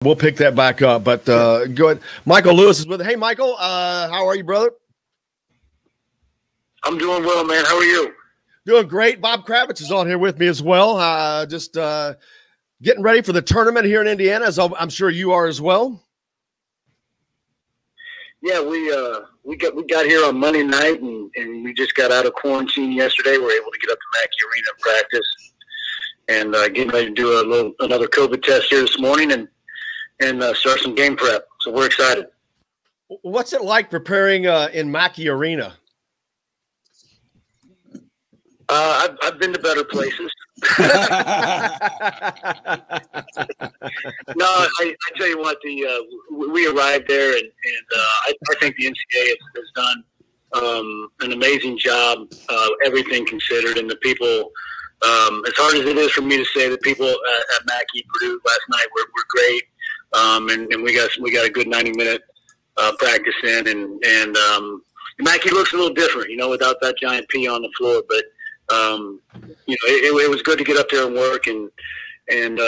We'll pick that back up, but go ahead. Michael Lewis is with. Hey, Michael, how are you, brother? I'm doing well, man. How are you? Doing great. Bob Kravitz is on here with me as well. Just getting ready for the tournament here in Indiana, as I'm sure you are as well. Yeah, we got here on Monday night, and we just got out of quarantine yesterday. We were able to get up to Mackey Arena and practice, and getting ready to do another COVID test here this morning, and start some game prep. So we're excited. What's it like preparing in Mackey Arena? I've been to better places. No, I tell you what, we arrived there, and I think the NCAA has done an amazing job, everything considered, and the people. As hard as it is for me to say, the people at Mackey Purdue last night were great, and we got a good 90-minute practice in, and Mackey looks a little different, without that giant P on the floor, but. It was good to get up there and work, and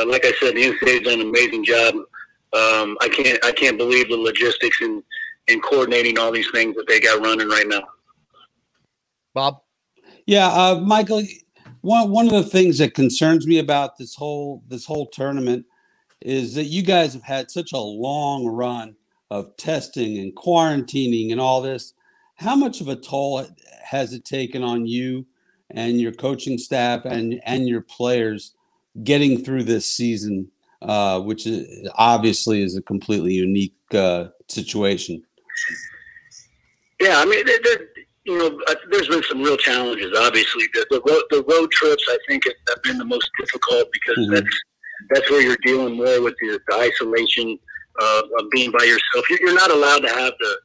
like I said, the NCAA's done an amazing job. I can't believe the logistics and coordinating all these things that they got running right now. Bob? Yeah, Michael, one of the things that concerns me about this whole tournament is that you guys have had such a long run of testing and quarantining and all this. How much of a toll has it taken on you and your coaching staff and your players getting through this season, which is obviously is a completely unique situation? Yeah, I mean, there's been some real challenges. Obviously, the road trips I think have been the most difficult because that's where you're dealing more with the isolation of being by yourself. You're not allowed to have the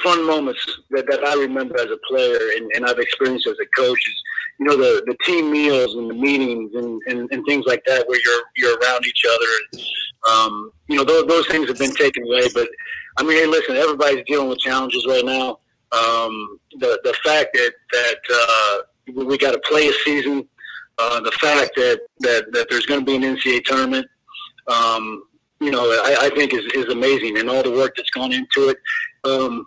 fun moments that I remember as a player and I've experienced as a coach is, the team meals and the meetings and things like that where you're around each other. And, those things have been taken away. But, I mean, hey, listen, everybody's dealing with challenges right now. The fact that we got to play a season, the fact that there's going to be an NCAA tournament, I think is amazing, and all the work that's gone into it.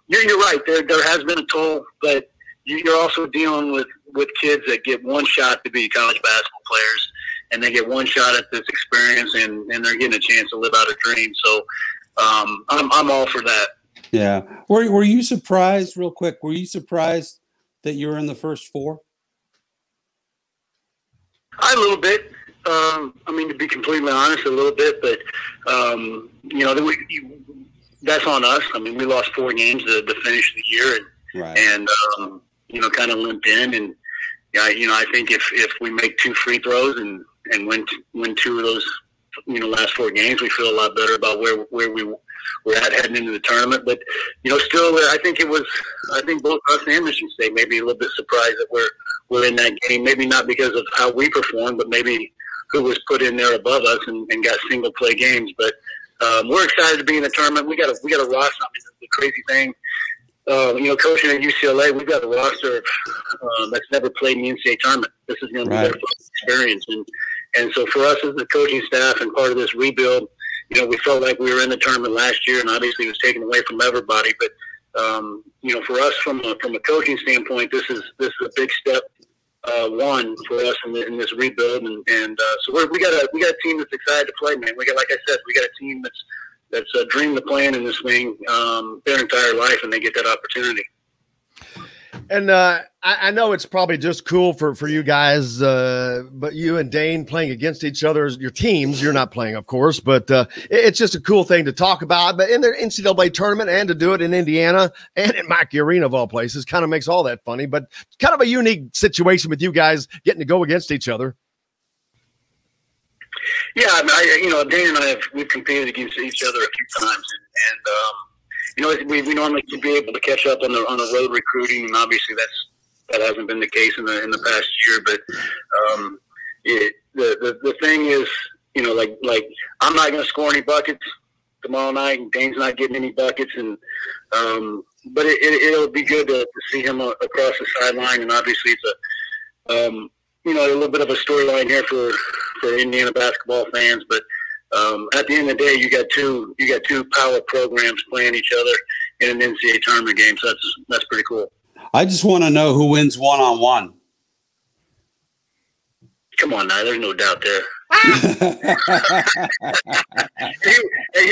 You're right. There has been a toll, but you're also dealing with kids that get one shot to be college basketball players, and they get one shot at this experience, and they're getting a chance to live out a dream. So I'm all for that. Yeah. Were you surprised, real quick? Were you surprised that you were in the first four? A little bit. To be completely honest, a little bit, but that's on us. I mean, we lost 4 games to finish the year, and kind of limped in. And I think if we make 2 free throws and win 2 of those last 4 games, we feel a lot better about where we're at heading into the tournament. But still, I think both us and Michigan State may be a little bit surprised that we're in that game. Maybe not because of how we performed, but maybe who was put in there above us and got single play games. But we're excited to be in the tournament. We got a roster. I mean, the crazy thing, coaching at UCLA, we've got a roster that's never played in the NCAA tournament. This is going to be their first experience, and so for us as the coaching staff and part of this rebuild, we felt like we were in the tournament last year, and obviously it was taken away from everybody. But for us from a coaching standpoint, this is a big step. One for us in this rebuild, and so we got a team that's excited to play, man. Like I said, we got a team that's dreamed of playing in this thing their entire life, and they get that opportunity. And I know it's probably just cool for you guys, but you and Dane playing against each other, your teams, you're not playing, of course, but it's just a cool thing to talk about. But in the NCAA tournament and to do it in Indiana and in Mackey Arena of all places kind of makes all that funny, but kind of a unique situation with you guys getting to go against each other. Yeah, Dane and I we've competed against each other a few times, and we normally could be able to catch up on the road recruiting, and obviously that hasn't been the case in the past year. But the thing is, like I'm not going to score any buckets tomorrow night, and Dane's not getting any buckets, and but it'll be good to see him across the sideline, and obviously it's a little bit of a storyline here for Indiana basketball fans, but at the end of the day, you got two power programs playing each other in an NCAA tournament game. So that's pretty cool. I just want to know who wins one-on-one. Come on now, there's no doubt there. He's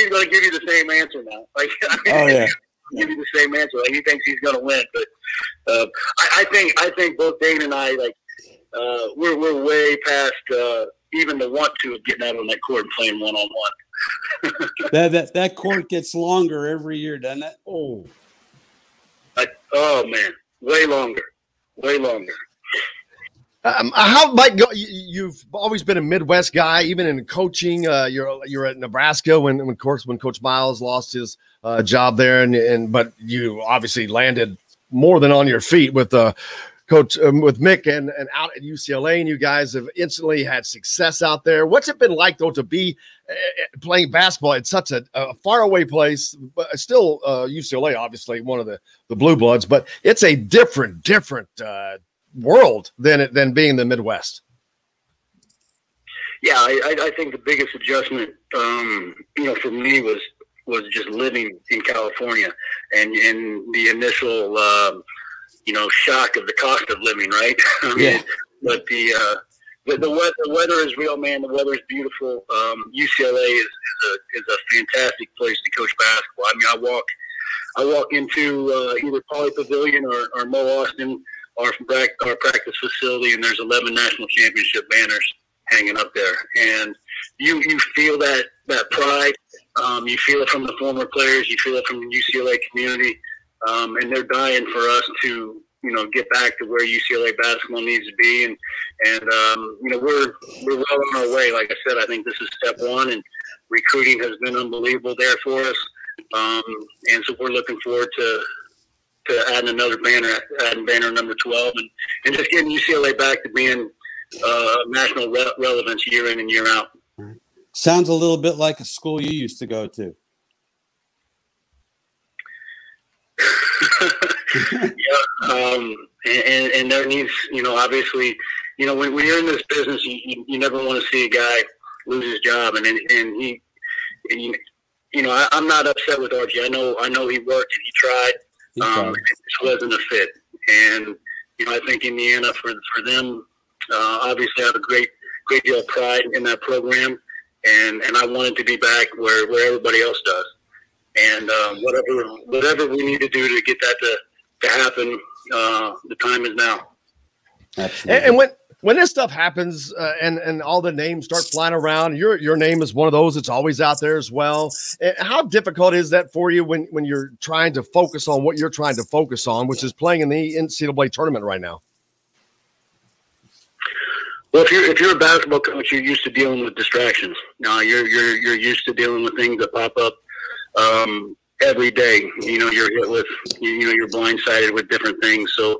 going to give you the same answer now. Like, oh yeah, give you the same answer. Like, he thinks he's going to win, but I think both Dane and I, like, we're way past even the want to of getting out on that court and playing one-on-one. that court gets longer every year, doesn't it? Oh man, way longer. How might go? You've always been a Midwest guy, even in coaching. You're at Nebraska when Coach Miles lost his job there, but you obviously landed more than on your feet with Coach with Mick and out at UCLA, and you guys have instantly had success out there. What's it been like though to be playing basketball at such a faraway place? But still, UCLA obviously one of the blue bloods, but it's a different world than being in the Midwest. Yeah, I think the biggest adjustment, for me was just living in California and the initial, shock of the cost of living, right? Yeah. But the weather is real, man. The weather is beautiful. UCLA is a fantastic place to coach basketball. I mean, I walk into either Poly Pavilion or Mo Austin, our practice facility, and there's 11 national championship banners hanging up there, and you feel that pride. You feel it from the former players, you feel it from the UCLA community, and they're dying for us to get back to where UCLA basketball needs to be, and we're well on our way. Like I said, I think this is step one, and recruiting has been unbelievable there for us, and so we're looking forward to adding another banner, banner number 12, and just getting UCLA back to being national relevance year in and year out. Sounds a little bit like a school you used to go to. Yeah, and there needs, obviously, when you're in this business, you never want to see a guy lose his job, and he, I'm not upset with RG. I know he worked and he tried. It just wasn't a fit, and I think Indiana for them obviously have a great deal of pride in that program, and I wanted to be back where everybody else does, and whatever we need to do to get that to happen, the time is now. Absolutely. And when this stuff happens and all the names start flying around, your name is one of those that's always out there as well. How difficult is that for you when you're trying to focus on what you're trying to focus on, which is playing in the NCAA tournament right now? Well, if you're a basketball coach, you're used to dealing with distractions. You're used to dealing with things that pop up every day. You're hit with, you're blindsided with different things. So,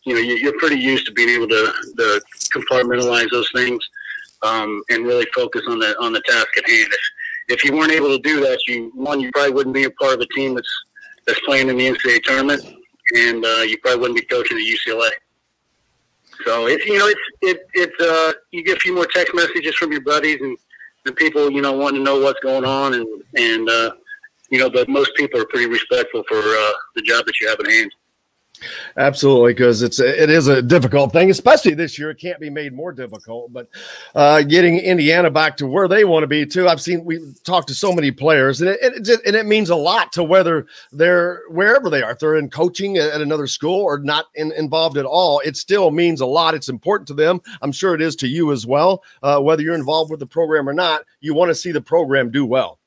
you're pretty used to being able to compartmentalize those things and really focus on the task at hand. If you weren't able to do that, you probably wouldn't be a part of a team that's playing in the NCAA tournament, and you probably wouldn't be coaching at UCLA. So you get a few more text messages from your buddies and people wanting to know what's going on, and but most people are pretty respectful for the job that you have at hand. Absolutely, because it is a difficult thing, especially this year. It can't be made more difficult, but getting Indiana back to where they want to be too. We've talked to so many players, and it means a lot to whether they're wherever they are. If they're in coaching at another school or not involved at all, it still means a lot. It's important to them. I'm sure it is to you as well. Whether you're involved with the program or not, you want to see the program do well.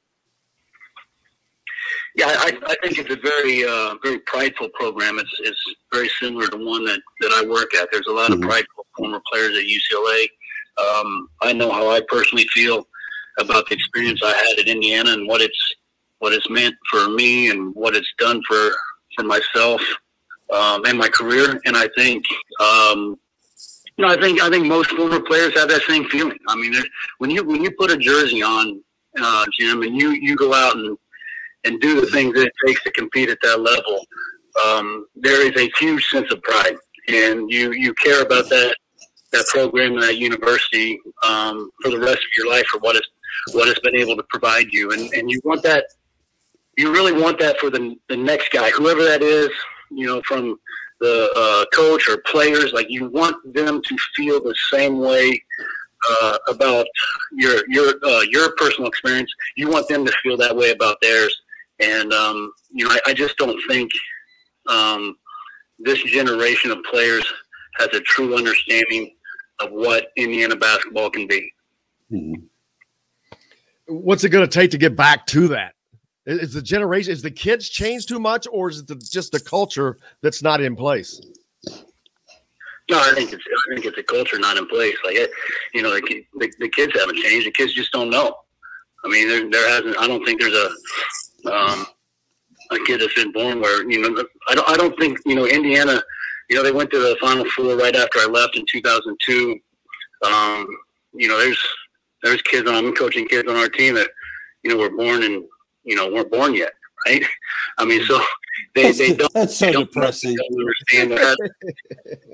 Yeah, I think it's a very very prideful program. It's very similar to one that I work at. There's a lot of prideful former players at UCLA. I know how I personally feel about the experience I had at Indiana and what it's meant for me and what it's done for myself and my career. And I think I think most former players have that same feeling. I mean, when you put a jersey on, Jim, and you go out and do the things that it takes to compete at that level, there is a huge sense of pride, and you care about that program and that university for the rest of your life, for what what it's been able to provide you. And you want that, you really want that for the next guy, whoever that is, you know, from the coach or players. Like, you want them to feel the same way about your personal experience. You want them to feel that way about theirs. And, you know, I just don't think this generation of players has a true understanding of what Indiana basketball can be. Mm-hmm. What's it going to take to get back to that? Is the generation, is the kids changed too much, or is it just the culture that's not in place? No, I think it's a culture not in place. Like, you know, the kids haven't changed. The kids just don't know. I mean, there hasn't. I don't think there's a kid that's been born where, you know. I don't think, you know, Indiana. You know, they went to the Final Four right after I left in 2002. You know, there's kids I'm coaching kids on our team that, you know, were born and, you know, weren't born yet, right? I mean, so they don't. That's so depressing. Understand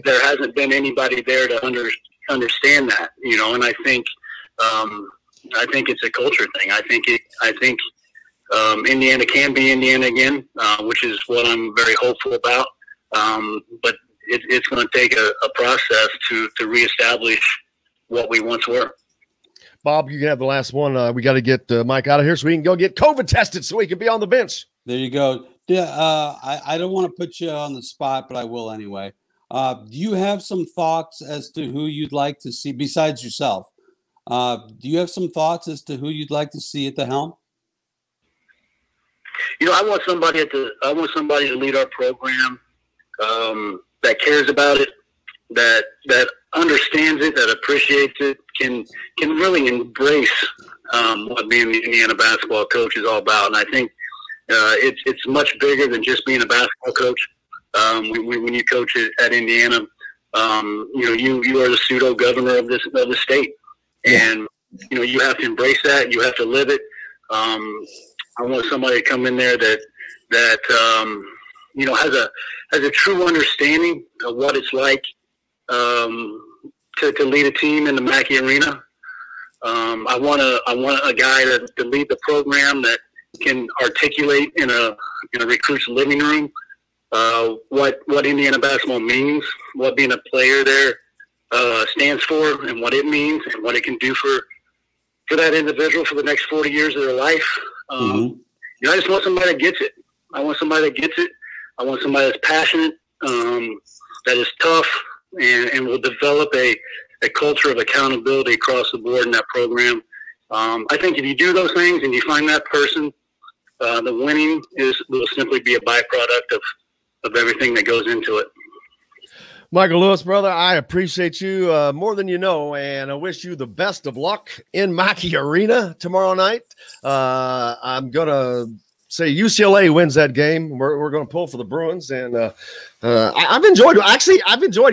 there hasn't been anybody there to understand that, you know. And I think it's a culture thing. I think Indiana can be Indiana again, which is what I'm very hopeful about. But it's going to take a process to reestablish what we once were. Bob, you can have the last one. We got to get Mike out of here so we can go get COVID tested so he can be on the bench. There you go. Yeah, I don't want to put you on the spot, but I will anyway. Do you have some thoughts as to who you'd like to see besides yourself? Do you have some thoughts as to who you'd like to see at the helm? You know, I want somebody to lead our program that cares about it, that understands it, that appreciates it, can really embrace what being the Indiana basketball coach is all about. And I think it's much bigger than just being a basketball coach. When you coach at Indiana, you know, you are the pseudo governor of the state, and you know, you have to embrace that. You have to live it. I want somebody to come in there that you know, has a true understanding of what it's like to lead a team in the Mackey Arena. I want a guy to lead the program that can articulate in a recruit's living room what Indiana basketball means, what being a player there stands for, and what it means, and what it can do for that individual for the next 40 years of their life. You know, I just want somebody that gets it. I want somebody that gets it. I want somebody that's passionate, that is tough, and will develop a culture of accountability across the board in that program. I think if you do those things and you find that person, the winning will simply be a byproduct of everything that goes into it. Michael Lewis, brother, I appreciate you more than you know, and I wish you the best of luck in Mackey Arena tomorrow night. I'm going to say UCLA wins that game. We're going to pull for the Bruins, and I've enjoyed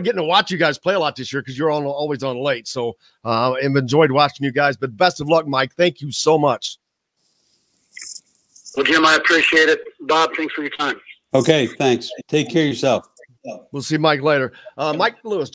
getting to watch you guys play a lot this year because you're always on late. So I've enjoyed watching you guys. But best of luck, Mike. Thank you so much. Well, Jim, I appreciate it. Bob, thanks for your time. Okay, thanks. Take care of yourself. We'll see Mike later. Mike Lewis.